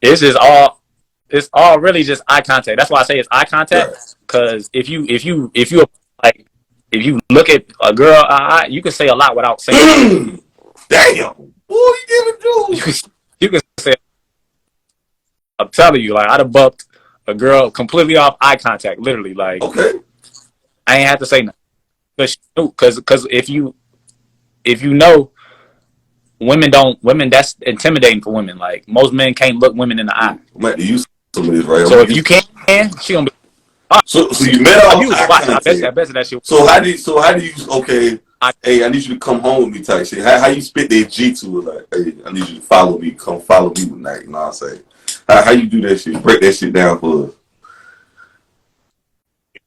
it's just all it's all really just eye contact. That's why I say it's eye Right. contact. Because if you like if you look at a girl, you can say a lot without saying much. Damn. Boy, you giving You dudes. can, you can say, I'm telling you, like I'd have bucked a girl completely off eye contact, literally. Like Okay. I ain't have to say nothing. Because if you know women that's intimidating for women. Like most men can't look women in the eye. I'm going to use some of this right. So if you can, she gonna be. Oh, So you met off you eye watch. I contact. bet you that shit. So how do you okay? Hey, I need you to come home with me type shit. How you spit that G to it? Like, hey, I need you to follow me. Come follow me tonight. You know what I'm saying? How you do that shit? Break that shit down for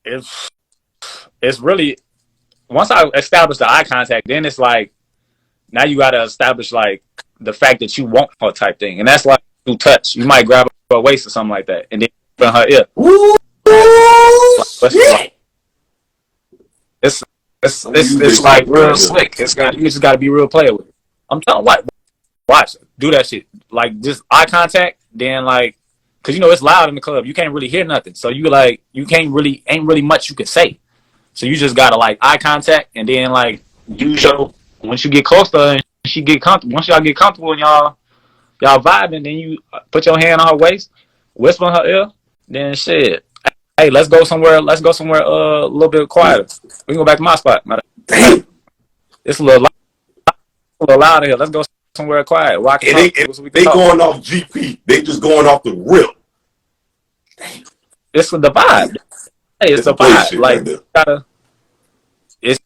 us. It's really once I establish the eye contact, then it's like now you gotta establish like the fact that you want her type thing, and that's like through touch. You might grab her waist or something like that, and then put in her ear. Ooh, Like, it's it's like real slick. You just gotta be real player with it. I'm telling you, watch, do that shit. Like just eye contact, then like, cause you know it's loud in the club. You can't really hear nothing, so you can't really ain't really much you can say. So you just gotta like eye contact, and then like use your once you get close to her and she get comfortable. Once y'all get comfortable and y'all vibing, then you put your hand on her waist, whisper in her ear, then shit. Hey, let's go somewhere. Let's go somewhere a little bit quieter. We can go back to my spot. damn. It's a little loud here. Let's go somewhere quiet. Why And they going off GP. They just going off the rip. It's the vibe. Hey, it's the vibe. Like you gotta. It's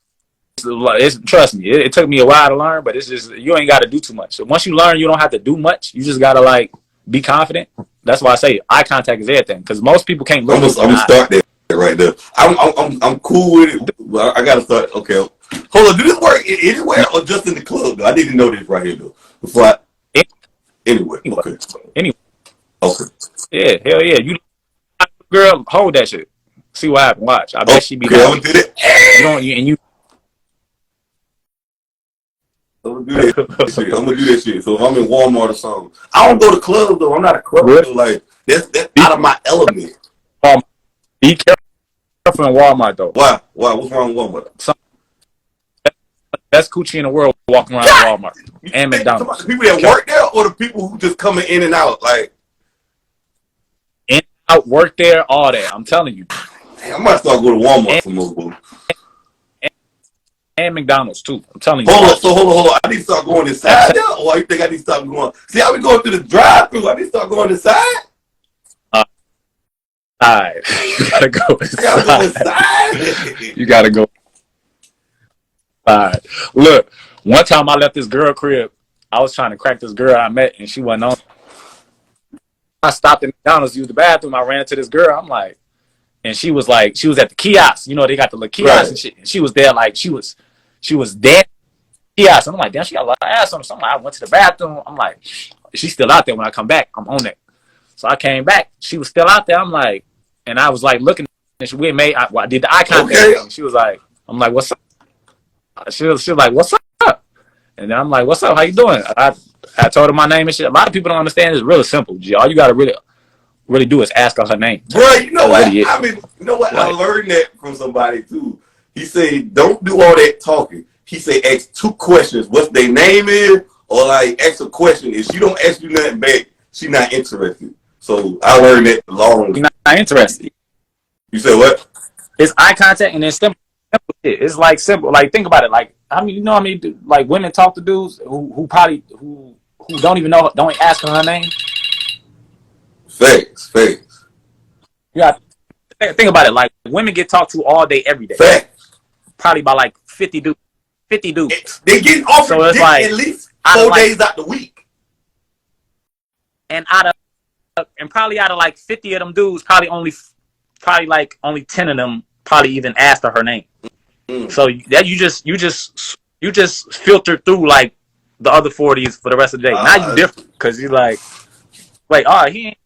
trust me. It took me a while to learn, but it's just you ain't got to do too much. So once you learn, you don't have to do much. You just gotta like be confident. That's why I say eye contact is everything. Because most people can't look. I'm gonna start that right there. I'm cool with it. But I gotta start. Okay, hold on. Do this work anywhere or just in the club? Though? I need to know this right here though. Before anywhere. Okay. Anyway. Okay. Yeah. Hell yeah. You girl, hold that shit. See what happens. Watch. I bet she be. Okay, I'm gonna do that. You don't. And you. I'm gonna do that shit. I'm gonna do that shit. So if I'm in Walmart or something, I don't go to clubs though. I'm not a club though. Like that's out of my element. Be careful in Walmart though. Why? What's wrong with Walmart? Best coochie in the world walking around Walmart and McDonald's. The people that work there or the people who just coming in and out? Like in and out, work there, all that. I'm telling you. Damn, I might start going to Walmart some more. And McDonald's too. I'm telling you. Hold on. I need to start going inside now, or you think I need to start going? See how we going through the drive-through? I need to start going inside. You gotta go inside. You gotta go inside. Look, one time I left this girl crib. I was trying to crack this girl I met, and she wasn't on. I stopped at McDonald's, used the bathroom. I ran to this girl. I'm like, and she was at the kiosk. You know, they got the little kiosk and shit. And she was there, like she was dead. Kiosk. And I'm like, damn, she got a lot of ass on her. So I'm like, I went to the bathroom. I'm like, she's still out there. When I come back, I'm on it. So I came back. She was still out there. I'm like, and I was like looking. And I did the eye contact. Okay. She was like, I'm like, what's up? She was like, what's up? And then I'm like, what's up? How you doing? I told her my name and shit. A lot of people don't understand. It's really simple. G. All you gotta really do is ask her name. Bro, you know what? Really I mean, you know what? Like, I learned that from somebody too. He said, don't do all that talking. He said, ask 2 questions. What their name is, or like ask a question. If she don't ask you nothing back, she not interested. So I learned that long. You're not interested. You said what? It's eye contact and it's simple shit. It's like simple. Like think about it. Like I mean, you know, like women talk to dudes who don't even know, don't ask her name. Facts. You got to think about it. Like women get talked to all day, every day. Facts. Probably by like 50 dudes. 50 dudes. They get offered so it's like, at least 4 days out the week. And probably out of like 50 of them dudes, probably only 10 of them probably even asked her name. So that you just filter through like the other 40s for the rest of the day. Now you different because you're like, wait, he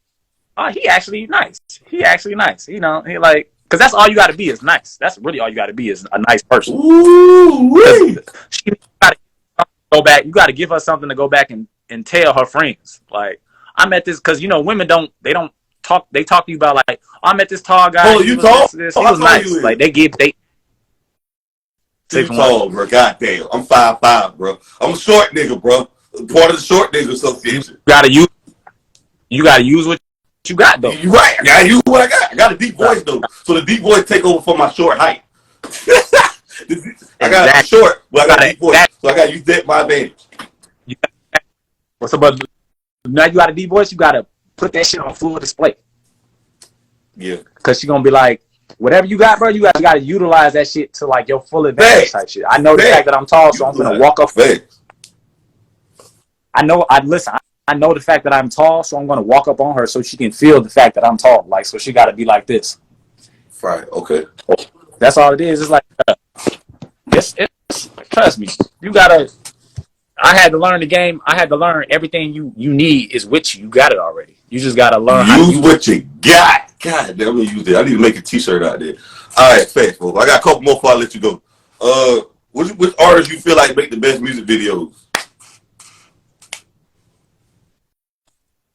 actually nice. He actually nice. You know, he like, because that's all you got to be is nice. That's really all you got to be is a nice person. Ooh, she gotta go back. You got to give her something to go back and tell her friends. Like, I met this because women don't talk. They talk to you about like, oh, I met this tall guy. Oh, you tall? He was nice. Like they 6'1". Tall, bro. Goddamn, I'm 5'5", bro. I'm a short nigga, bro. Part of the short nigga association. You gotta use what you got though. You right. I gotta use what I got. I got a deep voice though, so the deep voice take over for my short height. I got I'm short, but I got a deep voice, so I gotta use that my advantage. So, but now you got a deep voice. You gotta put that shit on full display. Yeah, because she's gonna be like, whatever you got, bro, you gotta utilize that shit to like your full advantage type shit. I know the fact that I'm tall, so I'm gonna walk up. I know the fact that I'm tall, so I'm gonna walk up on her so she can feel the fact that I'm tall. Like, so she gotta be like this. Right. Okay. That's all it is. It's like, it's trust me. You gotta. I had to learn the game. I had to learn everything you need is with you. You got it already. You just gotta learn how to use what you got. God damn, I'm gonna use it. I need to make a t-shirt out there. All right, fast, folks. I got a couple more before I let you go. Which artists you feel like make the best music videos?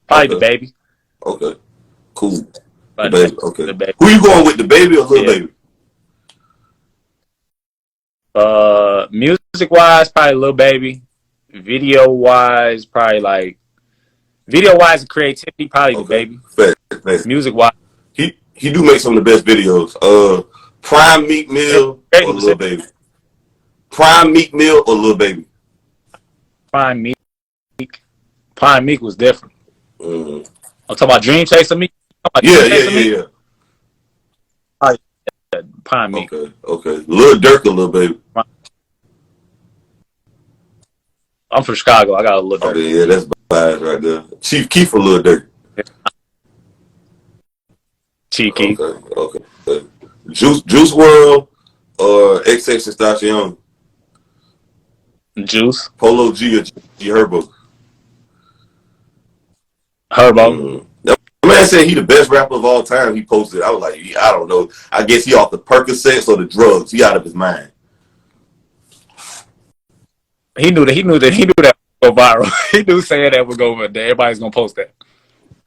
Probably the Baby. Okay. Cool. The Baby. Okay. The Baby. Who you going with, the Baby or Lil Baby? Music wise, probably Lil Baby. Video wise and creativity, probably the Baby. Fact. Music wise, he do make some of the best videos. Prime Meek Mill or Lil Baby? Prime Meek Mill or Lil Baby? Prime Meek was different. I'm talking about Dream Chaser Meek. Yeah. Prime Meek. Okay. Lil Durk or Lil Baby? I'm from Chicago. I got a Lil Durk. Okay, yeah, that's bias right there. Chief Keef or Lil Durk? Chief Keef. Okay. Juice WRLD or XXXTentacion? Juice. Polo G or G Herbo? That man said he the best rapper of all time. He posted. I was like, I don't know. I guess he off the Percocets or the drugs. He out of his mind. He knew that would go viral. He knew saying that would go over. That everybody's gonna post that.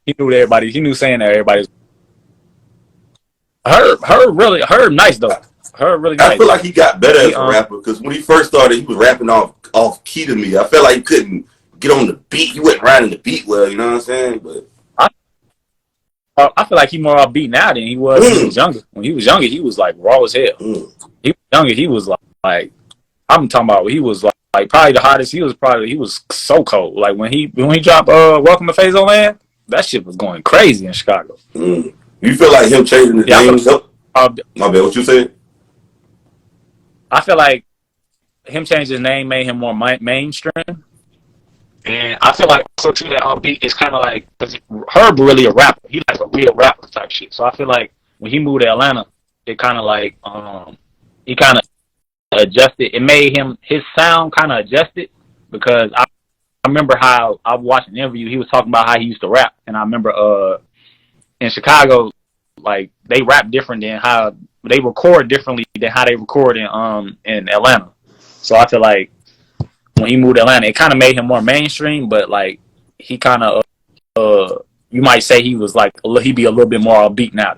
He knew saying that everybody's. Her nice though. Her really nice. I feel like he got better as a rapper because when he first started, he was rapping off key to me. I felt like he couldn't get on the beat. He wasn't riding the beat well. You know what I'm saying? But I feel like he more upbeat now than he was when he was younger. When he was younger, he was like raw as hell. He was younger. He was like I'm talking about. He was like probably the hottest. He was so cold. Like when he dropped Welcome to Phazo Land, that shit was going crazy in Chicago. You feel like him changing the name? My bad. What you said? I feel like him changing his name made him more mainstream. And I feel like also too that upbeat is kind of like, because Herb really a rapper. He like a real rapper type shit. So I feel like when he moved to Atlanta, it kind of like he kind of adjusted. It made his sound kind of adjusted because I remember how I watched an interview. He was talking about how he used to rap, and I remember in Chicago, like they rap different than how they record differently than how they record in Atlanta. So I feel like when he moved to Atlanta, it kind of made him more mainstream, but like he kind of you might say he was like he'd be a little bit more upbeat now,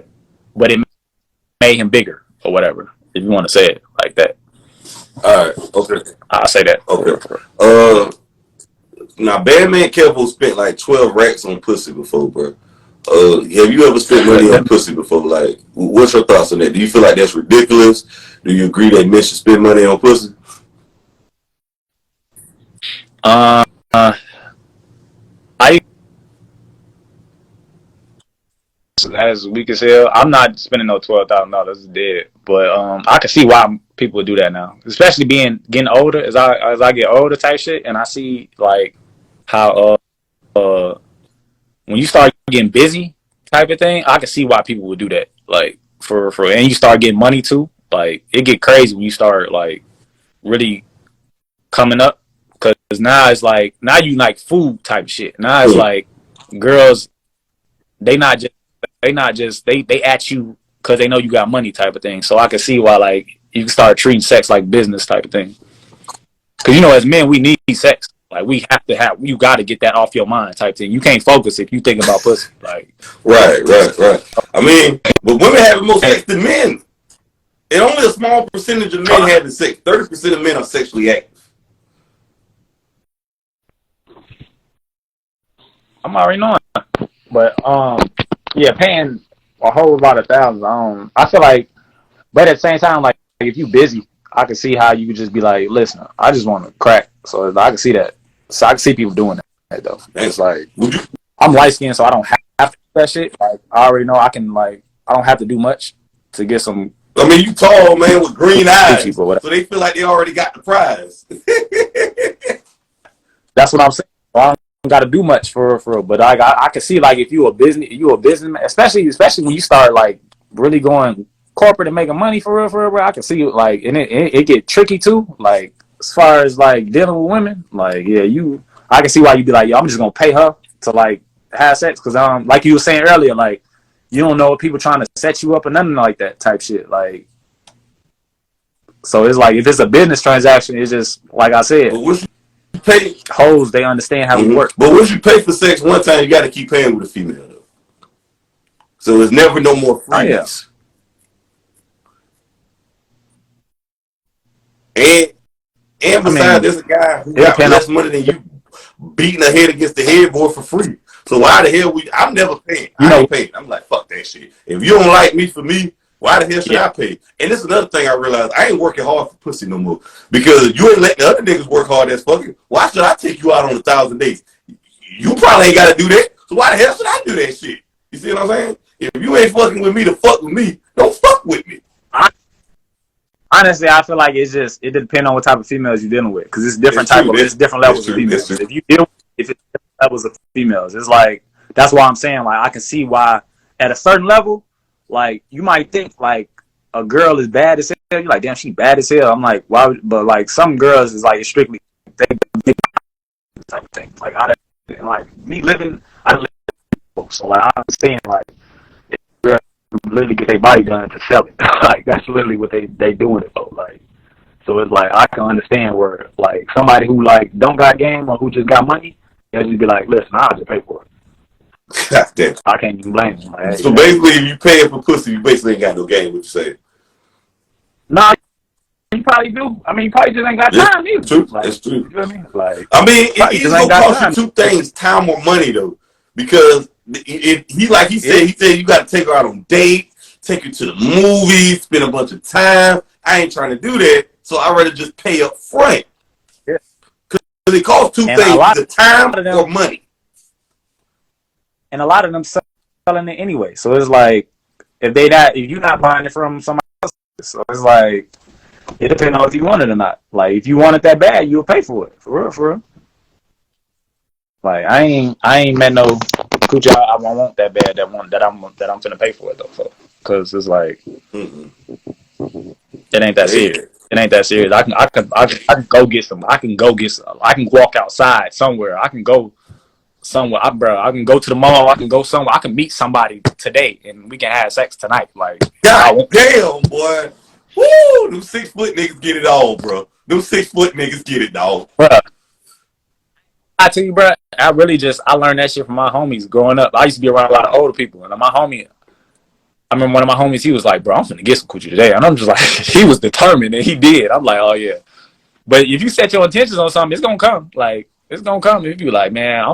but it made him bigger or whatever, if you want to say it like that. All right, okay, I'll say that. Okay. Now Badman Kevo spent like 12 racks on pussy before, bro. Have you ever spent money on pussy before? Like, what's your thoughts on that? Do you feel like that's ridiculous? Do you agree that men should spend money on pussy? That is weak as hell. I'm not spending no $12,000 dead, but I can see why people would do that now, especially getting older. As I get older, type shit, and I see like how when you start getting busy, type of thing, I can see why people would do that. Like for and you start getting money too. Like it get crazy when you start like really coming up, because now it's like you like food type shit. Now it's like girls, they at you because they know you got money type of thing. So I can see why like you can start treating sex like business type of thing. Because as men we need sex. Like you got to get that off your mind type thing. You can't focus if you think about pussy. Like Right. I mean, but women have more sex than men. And only a small percentage of men have the sex. 30% of men are sexually active. I'm already knowing, but yeah, paying a whole lot of thousands. I feel like, but at the same time, like if you busy, I can see how you could just be like, listen, I just want to crack. So I can see that. So I can see people doing that though. It's like I'm light skinned, so I don't have to do that shit. Like I already know I can I don't have to do much to get some. I mean, you tall, man, with green eyes, so they feel like they already got the prize. That's what I'm saying. So I don't got to do much for real. But I can see like if you a businessman, especially when you start like really going corporate and making money for real, bro. I can see like, and it get tricky too. Like as far as like dealing with women, like I can see why you'd be like, yo, I'm just gonna pay her to like have sex because like you were saying earlier, like you don't know if people trying to set you up or nothing like that type shit. Like, so it's like if it's a business transaction, it's just like I said. But once you pay hoes, they understand how it works. But once you pay for sex one time, you got to keep paying with a female though. So there's never no more freeze. And besides, there's a guy who got less money than you beating her head against the headboard for free. So why the hell I'm never paying. I ain't paying. I'm like, fuck that shit. If you don't like me for me, why the hell should I pay? And this is another thing I realized. I ain't working hard for pussy no more. Because you ain't letting the other niggas work hard as fucking. Why should I take you out on 1,000 dates? You probably ain't got to do that. So why the hell should I do that shit? You see what I'm saying? If you ain't fucking with me to fuck with me, don't fuck with me. Honestly, I feel like it depends on what type of females you're dealing with, because it's different it's different levels of females. If you deal with it's levels of females, it's like that's why I'm saying like I can see why at a certain level, like you might think like a girl is bad as hell. You're like, damn, she bad as hell. I'm like, why? But like some girls is like strictly they type of thing. Like me living, so like I'm saying like. Literally get their body done to sell it. Like that's literally what they doing it for. Like, so it's like I can understand where like somebody who like don't got game or who just got money, they'll just be like, listen, I'll just pay for it. God damn. I can't even blame them. Like, so basically, if you paying for pussy, you basically ain't got no game. What you say? Nah, you probably do. I mean, you probably just ain't got time either. True. Like, that's true. You know what I mean? Like, I mean, it's gonna cost you two things: time or money, though, because. He said you got to take her out on dates, take her to the movies, spend a bunch of time. I ain't trying to do that, so I'd rather just pay up front. Yeah. Because it costs two things: the time or money. And a lot of them selling it anyway. So it's like if you're not buying it from somebody else, so it's like it depends on if you want it or not. Like if you want it that bad, you'll pay for it. For real. Like I ain't met no coochie I want that bad that I'm finna pay for it though, because it's like it ain't that serious. It ain't that serious. I can go get some. I can walk outside somewhere. I can go somewhere. I can go to the mall. I can go somewhere. I can meet somebody today and we can have sex tonight. Like God damn, boy. Woo! Them 6 foot niggas get it all, bro. Them 6 foot niggas get it, dog. Bruh. I tell you, bro, I learned that shit from my homies growing up. I used to be around a lot of older people, and my homie, I remember one of my homies, he was like, bro, I'm finna get some coochie today. And I'm just like, he was determined, and he did. I'm like, oh, yeah. But if you set your intentions on something, it's gonna come. Like, it's gonna come. If you like, man,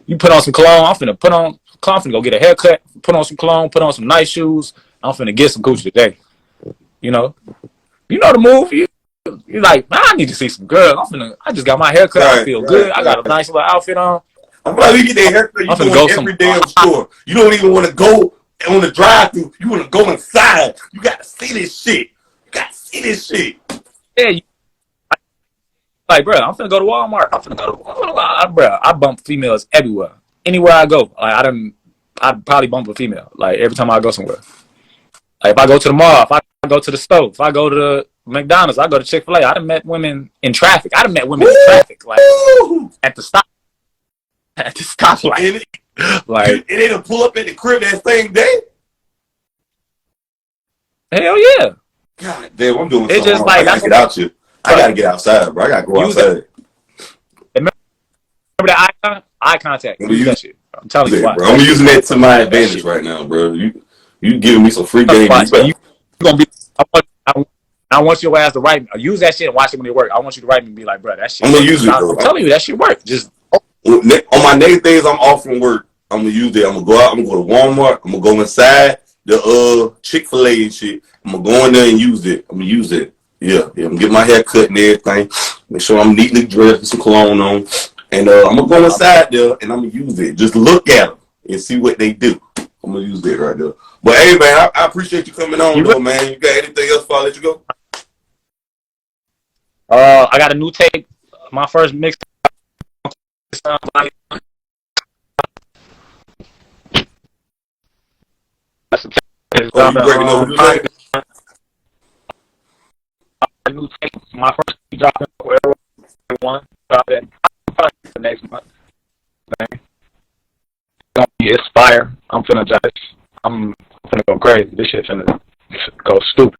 you put on some cologne, I'm finna go get a haircut, put on some cologne, put on some nice shoes, I'm finna get some coochie today. You know the move. You're like, man, I need to see some girls. I just got my haircut. I feel good. I got a nice little outfit on. I'm about to get that haircut. You go to every damn store. You don't even want to go on the drive-thru. You want to go inside. You got to see this shit. Yeah. Like, bro, I'm finna go to Walmart. Bro, I bump females everywhere. Anywhere I go. Like, I probably bump a female. Like, every time I go somewhere. Like, if I go to the mall, if I go to the stove, if I go to the McDonald's, I go to Chick-fil-A. I done met women in traffic. Like at the stoplight. Like, and they done pull up at the crib that same day. Hell yeah. God damn, I'm doing something. It's just like I gotta get out here. I gotta get outside, bro. I gotta go outside. Remember eye contact. I'm gonna Use use that shit. I'm telling you it, what. bro. I'm using that to my That advantage shit. right now, bro. You giving me some free game. You But better. you gonna be. I want your ass to write me. Use that shit and watch it when it work. I want you to write me and be like, bro, that shit I'm gonna work. use it though. I'm telling you, that shit work. Just On my next days I'm off from work, I'm gonna use it. I'm gonna go out. I'm gonna go to Walmart. I'm gonna go inside the Chick-fil-A and shit. I'm gonna go in there and use it. I'm gonna use it. Yeah. I'm gonna get my hair cut and everything. Make sure I'm neatly dressed with some cologne on. And I'm gonna go inside there and I'm gonna use it. Just look at them and see what they do. I'm gonna use it right there. But hey, man, I appreciate you coming on, though, man. You got anything else before I let you go? I got a new tape. My first mix. Oh, Oh, you breaking up? What you say? A new tape. My first dropping for everyone. Dropping the next month. It's gonna be inspired. I'm finna go crazy. This shit finna go stupid.